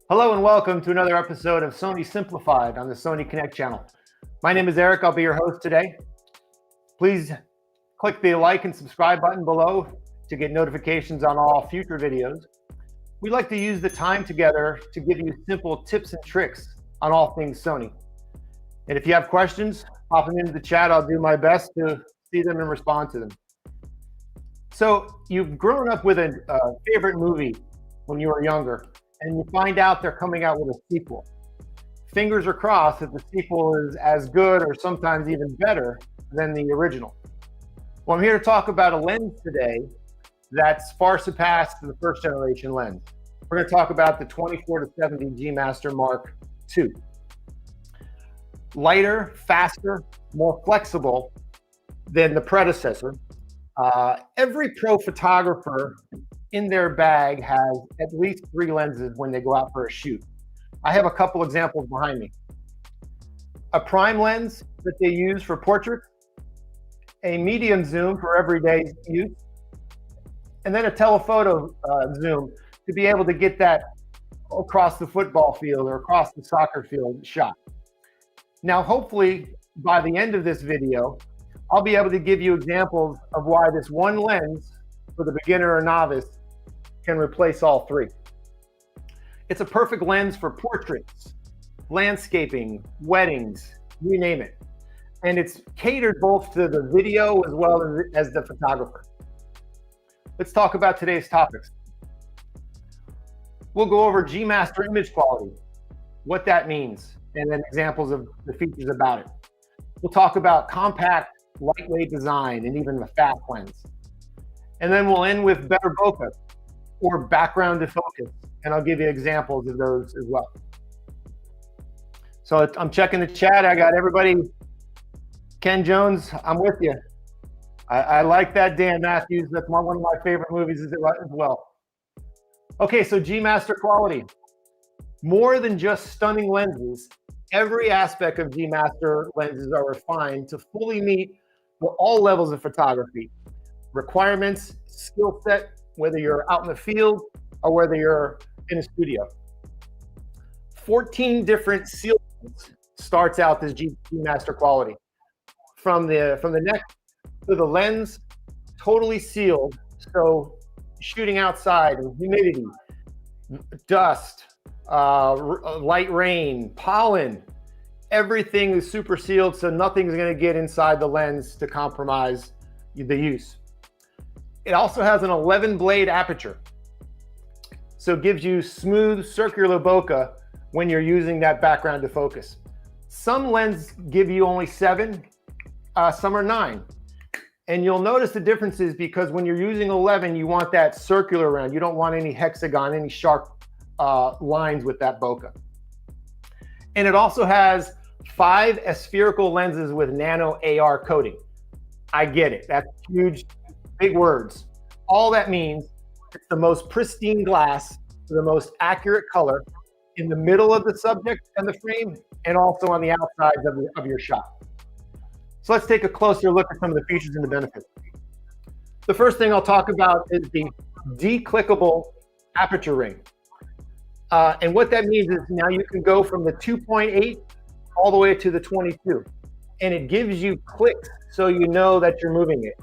Hello and welcome to another episode of Sony Simplified on the Sony Connect channel. My name is Eric. I'll be your host today. Please click the like and subscribe button below to get notifications on all future videos. We like to use the time together to give you simple tips and tricks on all things Sony. And if you have questions, pop them into the chat. I'll do my best to see them and respond to them. So you've grown up with a favorite movie when you were younger, and you find out they're coming out with a sequel. Fingers are crossed that the sequel is as good or sometimes even better than the original. Well, I'm here to talk about a lens today that's far surpassed the first generation lens. We're going to talk about the 24-70 G Master Mark II. Lighter, faster, more flexible than the predecessor. Every pro photographer in their bag has at least 3 lenses when they go out for a shoot. I have a couple examples behind me. A prime lens that they use for portraits, a medium zoom for everyday use, and then a telephoto zoom to be able to get that across the football field or across the soccer field shot. Now, hopefully by the end of this video, I'll be able to give you examples of why this one lens for the beginner or novice can replace all 3. It's a perfect lens for portraits, landscaping, weddings, you name it. And it's catered both to the video as well as the photographer. Let's talk about today's topics. We'll go over G Master image quality, what that means, and then examples of the features about it. We'll talk about compact, lightweight design, and even the fast lens. And then we'll end with better bokeh or background defocus, and I'll give you examples of those as well. So I'm checking the chat. I got everybody. Ken Jones, I'm with you. I like that, Dan Matthews. That's one of my favorite movies as well. Okay, so G Master quality. More than just stunning lenses, every aspect of G Master lenses are refined to fully meet for all levels of photography. Requirements, skill set, whether you're out in the field or whether you're in a studio. 14 different seal starts out this G Master quality. From the neck to the lens, totally sealed. So shooting outside, humidity, dust, light rain, pollen, everything is super sealed, so nothing's going to get inside the lens to compromise the use. It also has an 11 blade aperture, so it gives you smooth circular bokeh when you're using that background to focus. Some lenses give you only 7, some are 9. And you'll notice the differences because when you're using 11, you want that circular around. You don't want any hexagon, any sharp lines with that bokeh. And it also has 5 spherical lenses with nano AR coating. I get it. That's huge, big words. All that means it's the most pristine glass, the most accurate color in the middle of the subject and the frame, and also on the outsides of your shot. So let's take a closer look at some of the features and the benefits. The first thing I'll talk about is the de-clickable aperture ring. And what that means is now you can go from the 2.8 all the way to the 22. And it gives you clicks so you know that you're moving it.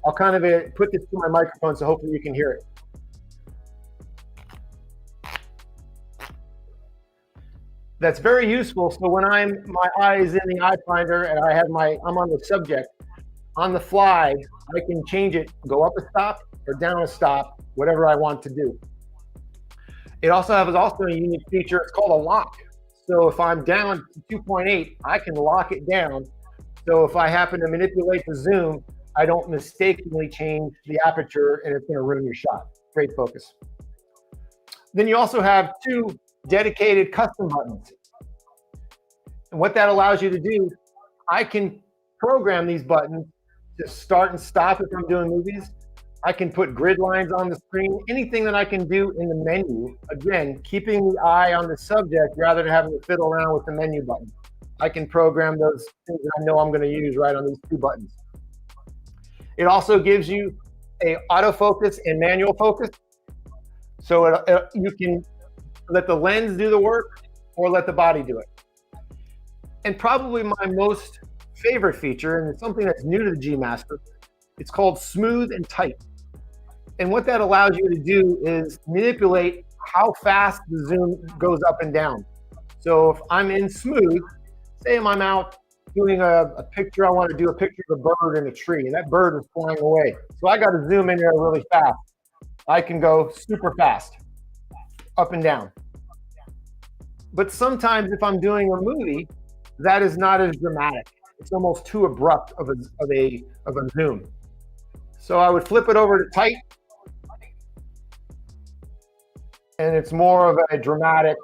I'll kind of put this to my microphone so hopefully you can hear it. That's very useful. So when my eye is in the eye finder and I'm on the subject, on the fly, I can change it, go up a stop or down a stop, whatever I want to do. It also has a unique feature. It's called a lock. So if I'm down to 2.8, I can lock it down. So if I happen to manipulate the zoom, I don't mistakenly change the aperture and it's going to ruin your shot. Great focus. Then you also have 2 dedicated custom buttons. And what that allows you to do, I can program these buttons to start and stop if I'm doing movies. I can put grid lines on the screen, anything that I can do in the menu. Again, keeping the eye on the subject rather than having to fiddle around with the menu button. I can program those things that I know I'm going to use right on these 2 buttons. It also gives you a autofocus and manual focus. So you can let the lens do the work or let the body do it. And probably my most favorite feature, and it's something that's new to the G Master, it's called smooth and tight. And what that allows you to do is manipulate how fast the zoom goes up and down. So if I'm in smooth, say I'm out doing a picture, I want to do a picture of a bird in a tree, and that bird is flying away. So I got to zoom in there really fast. I can go super fast, up and down. But sometimes if I'm doing a movie, that is not as dramatic. It's almost too abrupt of a zoom. So I would flip it over to tight, and it's more of a dramatic,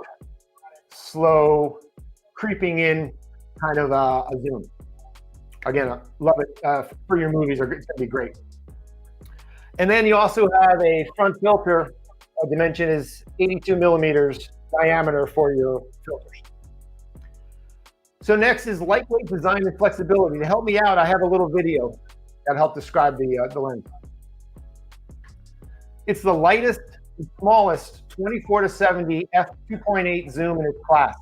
slow, creeping in kind of a zoom. Again, I love it for your movies. It's going to be great. And then you also have a front filter. Dimension is 82 millimeters diameter for your filters. So next is lightweight design and flexibility. To help me out, I have a little video that helped describe the lens. It's the lightest and smallest 24-70 f2.8 zoom in its class.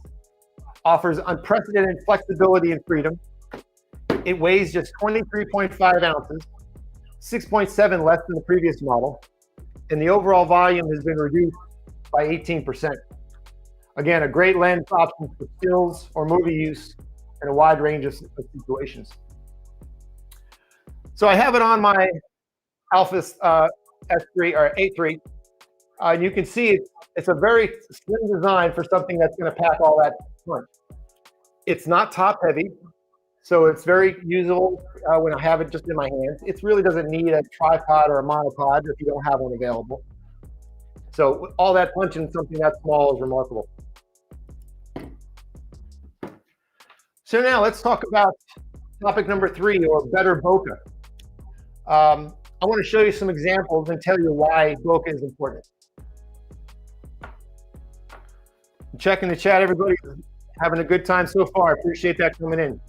Offers unprecedented flexibility and freedom. It weighs just 23.5 ounces, 6.7 less than the previous model, and the overall volume has been reduced by 18%. Again, a great lens option for stills or movie use in a wide range of situations. So I have it on my Alpha S3 or A3. You can see it's a very slim design for something that's going to pack all that front. It's not top heavy, so it's very usable when I have it just in my hands. It really doesn't need a tripod or a monopod if you don't have one available. So all that punch in something that small is remarkable. So now let's talk about topic number 3, or better bokeh. I want to show you some examples and tell you why bokeh is important. Checking the chat, everybody. Having a good time so far. I appreciate that coming in.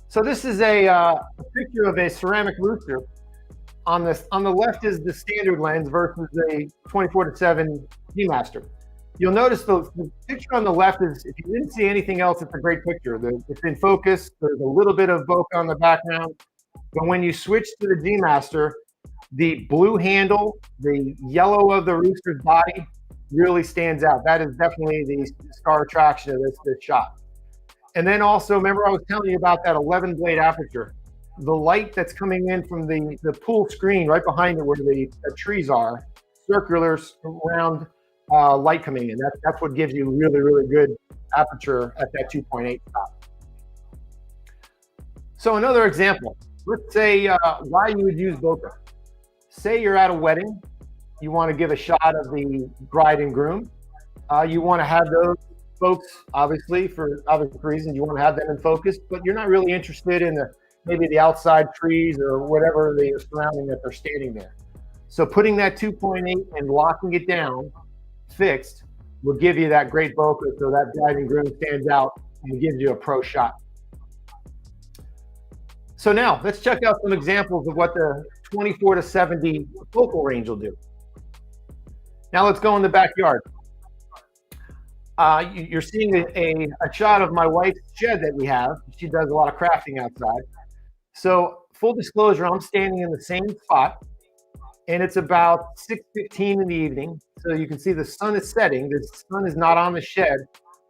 So this is a picture of a ceramic rooster. On the left is the standard lens versus a 24-7 G Master. You'll notice the picture on the left is, if you didn't see anything else, it's a great picture. It's in focus. There's a little bit of bokeh on the background. But when you switch to the G Master, the blue handle, the yellow of the rooster's body really stands out. That is definitely the star attraction of this shot. And then also, remember I was telling you about that 11 blade aperture. The light that's coming in from the pool screen right behind it where the trees are, circular round light coming in. That's what gives you really, really good aperture at that 2.8 stop. So another example, let's say why you would use bokeh. Say you're at a wedding, you want to give a shot of the bride and groom. You want to have those folks, obviously, for obvious reasons, you want to have them in focus, but you're not really interested in maybe the outside trees or whatever they are surrounding that they're standing there. So putting that 2.8 and locking it down fixed will give you that great bokeh, so that bride and groom stands out and gives you a pro shot. So now let's check out some examples of what the 24-70 focal range will do. Now let's go in the backyard. You're seeing a shot of my wife's shed that we have. She does a lot of crafting outside. So full disclosure, I'm standing in the same spot, and it's about 6:15 in the evening. So you can see the sun is setting. The sun is not on the shed,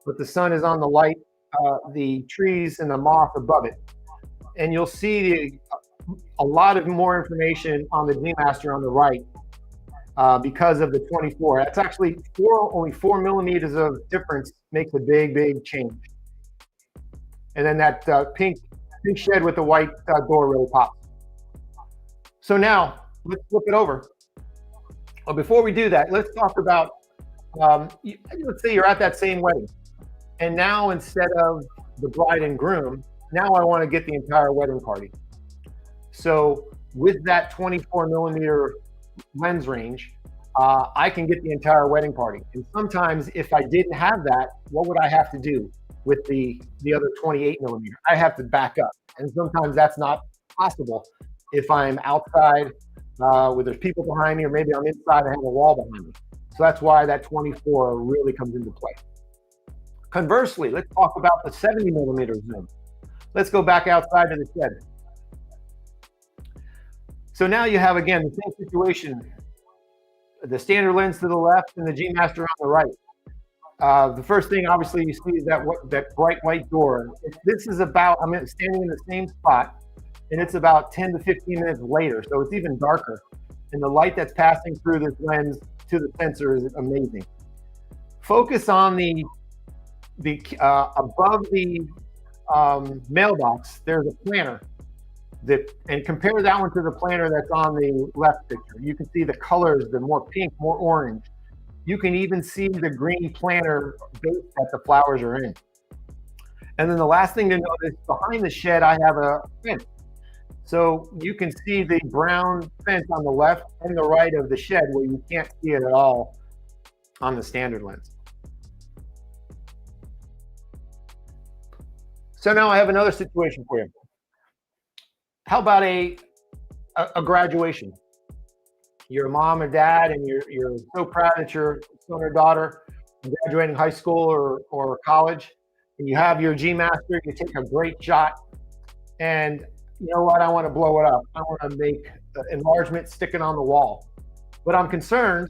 but the sun is on the light, the trees and the moss above it. And you'll see a lot of more information on the G Master on the right. because of the 24. That's actually only 4 millimeters of difference makes a big, big change. And then that pink shed with the white door really pops. So now let's flip it over. Well, before we do that, let's talk about, let's say you're at that same wedding. And now instead of the bride and groom, now I want to get the entire wedding party. So with that 24 millimeter lens range, I can get the entire wedding party. And sometimes if I didn't have that, what would I have to do with the other 28 millimeter? I have to back up. And sometimes that's not possible if I'm outside where there's people behind me, or maybe I'm inside and have a wall behind me. So that's why that 24 really comes into play. Conversely, let's talk about the 70 millimeter zoom. Let's go back outside to the shed. So now you have, again, the same situation. The standard lens to the left and the G Master on the right. The first thing, obviously, you see is that bright white door. This is about, I'm standing in the same spot, and it's about 10 to 15 minutes later, so it's even darker. And the light that's passing through this lens to the sensor is amazing. Focus on the above the mailbox, there's a planner. And compare that one to the planner that's on the left picture. You can see the colors, the more pink, more orange. You can even see the green planner base that the flowers are in. And then the last thing to notice, behind the shed, I have a fence. So you can see the brown fence on the left and the right of the shed where you can't see it at all on the standard lens. So now I have another situation for you. How about a graduation? You're a mom or dad, and you're so proud that your son or daughter is graduating high school or college, and you have your G Master. You take a great shot, and you know what? I want to blow it up. I want to make the enlargement sticking on the wall, but I'm concerned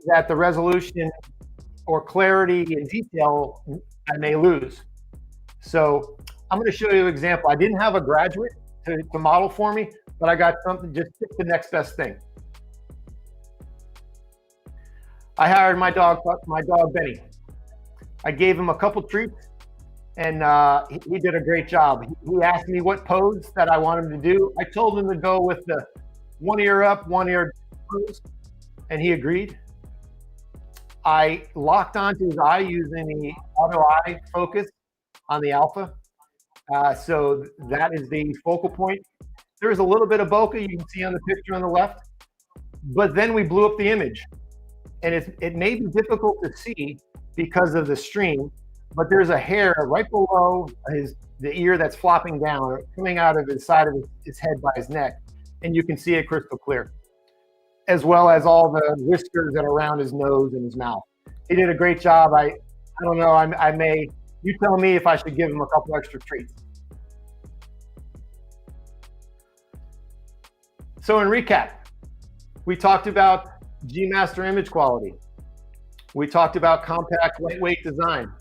that the resolution or clarity and detail I may lose. So I'm going to show you an example. I didn't have a graduate to model for me, but I got something, just pick the next best thing. I hired my dog Benny. I gave him a couple treats, and he did a great job. He asked me what pose that I want him to do. I told him to go with the one ear up, one ear pose, and he agreed. I locked onto his eye using the auto eye focus on the Alpha. So that is the focal point. There's a little bit of bokeh you can see on the picture on the left, but then we blew up the image. And it may be difficult to see because of the stream, but there's a hair right below the ear that's flopping down, coming out of the side of his head by his neck, and you can see it crystal clear, as well as all the whiskers that are around his nose and his mouth. He did a great job. I don't know, you tell me if I should give him a couple extra treats. So in recap, we talked about G Master image quality. We talked about compact, lightweight design.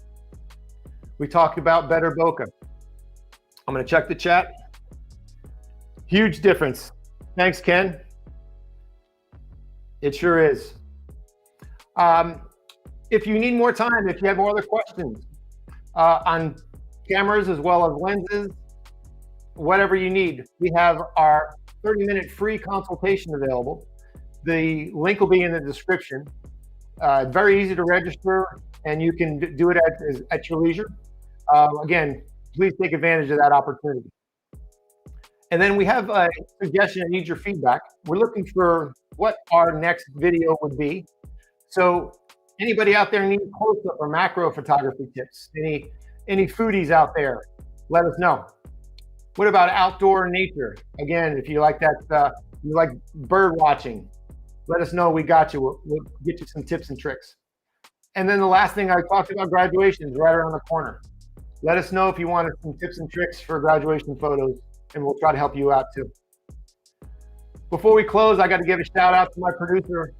We talked about better bokeh. I'm going to check the chat. Huge difference. Thanks, Ken. It sure is. If you need more time, if you have more other questions on cameras as well as lenses, whatever you need, we have our 30-minute free consultation available. The link will be in the description. Very easy to register, and you can do it at your leisure. Again, please take advantage of that opportunity. And then we have a suggestion. I need your feedback. We're looking for what our next video would be. So anybody out there need close-up or macro photography tips? Any foodies out there, let us know. What about outdoor nature? Again, if you like that, you like bird watching, let us know. We got you. We'll get you some tips and tricks. And then the last thing I talked about, graduation is right around the corner. Let us know if you wanted some tips and tricks for graduation photos, and we'll try to help you out too. Before we close, I got to give a shout out to my producer,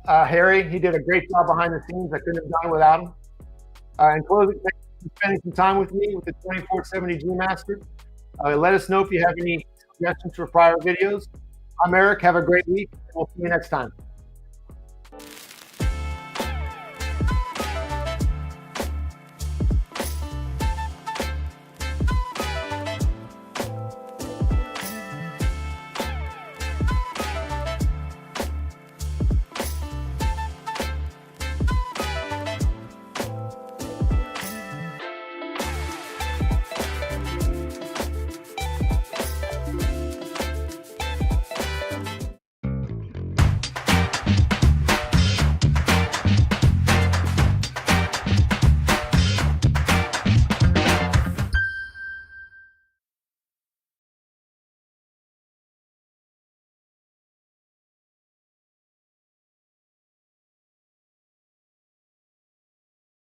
Harry. He did a great job behind the scenes. I couldn't have done it without him. In closing, thank you for spending some time with me with the 2470 G Master. Let us know if you have any suggestions for prior videos. I'm Eric. Have a great week. We'll see you next time.